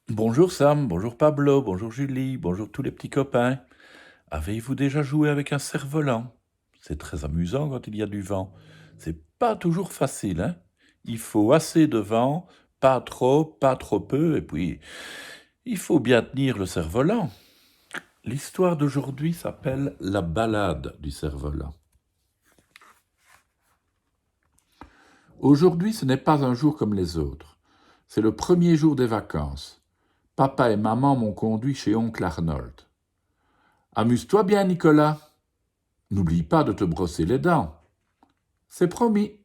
Bonjour Sam, bonjour Pablo, bonjour Julie, bonjour tous les petits copains. Avez-vous déjà joué avec un cerf-volant? C'est très amusant quand il y a du vent. C'est pas toujours facile, hein? Il faut assez de vent, pas trop peu, et puis il faut bien tenir le cerf-volant. L'histoire d'aujourd'hui s'appelle La balade du cerf-volant. Aujourd'hui, ce n'est pas un jour comme les autres. C'est le premier jour des vacances. Papa et maman m'ont conduit chez oncle Arnold. Amuse-toi bien, Nicolas. N'oublie pas de te brosser les dents. C'est promis.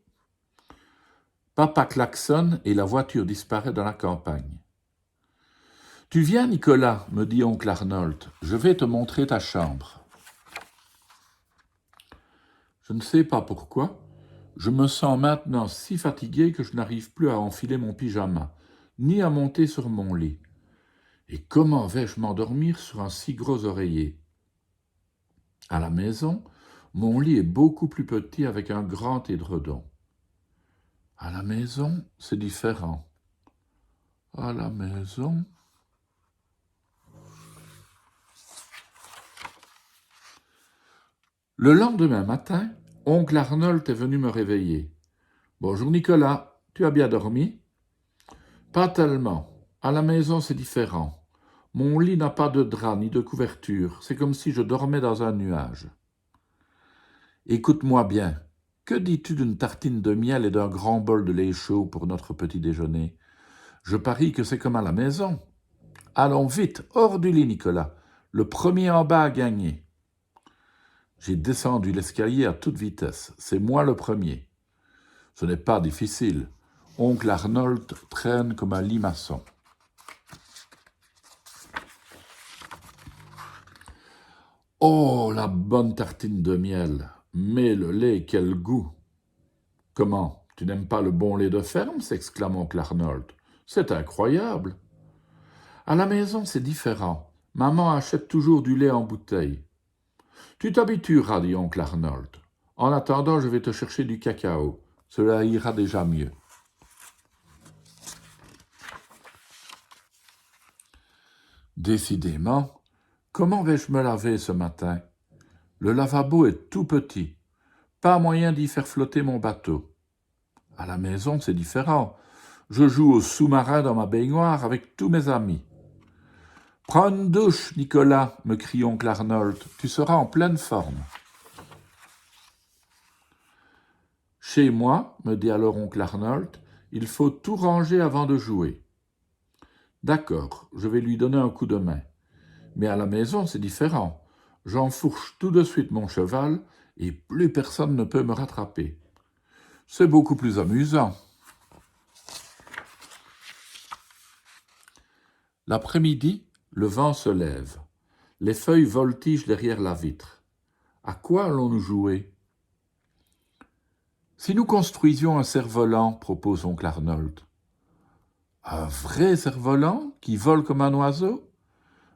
Papa klaxonne et la voiture disparaît dans la campagne. Tu viens, Nicolas, me dit oncle Arnold. Je vais te montrer ta chambre. Je ne sais pas pourquoi. Je me sens maintenant si fatigué que je n'arrive plus à enfiler mon pyjama, ni à monter sur mon lit. Et comment vais-je m'endormir sur un si gros oreiller? À la maison, mon lit est beaucoup plus petit avec un grand édredon. À la maison, c'est différent. À la maison. Le lendemain matin, oncle Arnold est venu me réveiller. Bonjour Nicolas, tu as bien dormi? Pas tellement. À la maison, c'est différent. Mon lit n'a pas de drap ni de couverture. C'est comme si je dormais dans un nuage. Écoute-moi bien. Que dis-tu d'une tartine de miel et d'un grand bol de lait chaud pour notre petit déjeuner? Je parie que c'est comme à la maison. Allons vite, hors du lit, Nicolas. Le premier en bas a gagné. J'ai descendu l'escalier à toute vitesse. C'est moi le premier. Ce n'est pas difficile. Oncle Arnold traîne comme un limaçon. Oh, la bonne tartine de miel. Mais le lait, quel goût! Comment, tu n'aimes pas le bon lait de ferme? S'exclame oncle Arnold. C'est incroyable. À la maison, c'est différent. Maman achète toujours du lait en bouteille. Tu t'habitueras, dit oncle Arnold. En attendant, je vais te chercher du cacao. Cela ira déjà mieux. Décidément, comment vais-je me laver ce matin? Le lavabo est tout petit. Pas moyen d'y faire flotter mon bateau. À la maison, c'est différent. Je joue au sous-marin dans ma baignoire avec tous mes amis. Prends une douche, Nicolas, me crie oncle Arnold. Tu seras en pleine forme. Chez moi, me dit alors oncle Arnold, il faut tout ranger avant de jouer. D'accord, je vais lui donner un coup de main. Mais à la maison, c'est différent. J'enfourche tout de suite mon cheval et plus personne ne peut me rattraper. C'est beaucoup plus amusant. L'après-midi, le vent se lève. Les feuilles voltigent derrière la vitre. À quoi allons-nous jouer? Si nous construisions un cerf-volant, propose oncle Arnold. Un vrai cerf-volant qui vole comme un oiseau?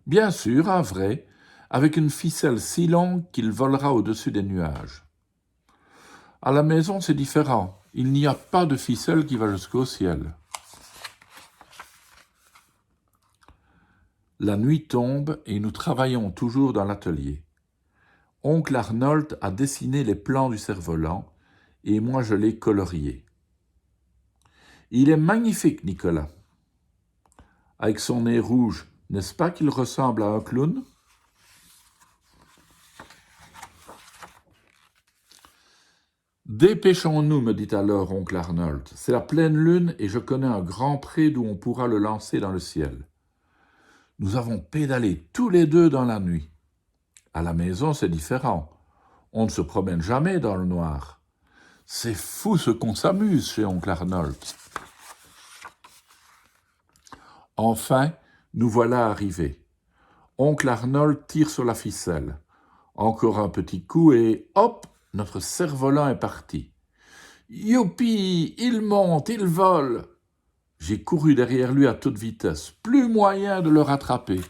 Bien sûr, un vrai, avec une ficelle si longue qu'il volera au-dessus des nuages. À la maison, c'est différent. Il n'y a pas de ficelle qui va jusqu'au ciel. La nuit tombe et nous travaillons toujours dans l'atelier. Oncle Arnold a dessiné les plans du cerf-volant et moi je l'ai colorié. Il est magnifique, Nicolas. Avec son nez rouge, n'est-ce pas qu'il ressemble à un clown? Dépêchons-nous, me dit alors oncle Arnold. C'est la pleine lune et je connais un grand pré d'où on pourra le lancer dans le ciel. Nous avons pédalé tous les deux dans la nuit. À la maison, c'est différent. On ne se promène jamais dans le noir. C'est fou ce qu'on s'amuse chez oncle Arnold. Enfin, nous voilà arrivés. Oncle Arnold tire sur la ficelle. Encore un petit coup et hop, notre cerf-volant est parti. Youpi, il monte, il vole. J'ai couru derrière lui à toute vitesse. Plus moyen de le rattraper.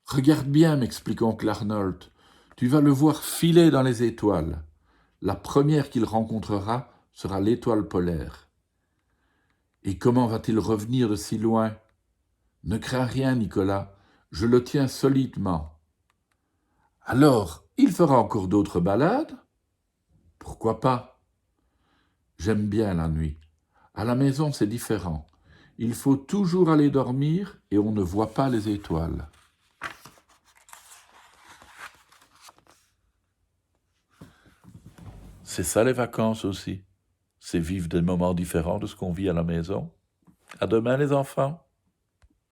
Regarde bien, m'explique oncle Arnold. Tu vas le voir filer dans les étoiles. La première qu'il rencontrera sera l'étoile polaire. Et comment va-t-il revenir de si loin? Ne crains rien, Nicolas, je le tiens solidement. Alors, il fera encore d'autres balades? Pourquoi pas? J'aime bien la nuit. À la maison, c'est différent. Il faut toujours aller dormir et on ne voit pas les étoiles. C'est ça les vacances aussi. C'est vivre des moments différents de ce qu'on vit à la maison. À demain les enfants.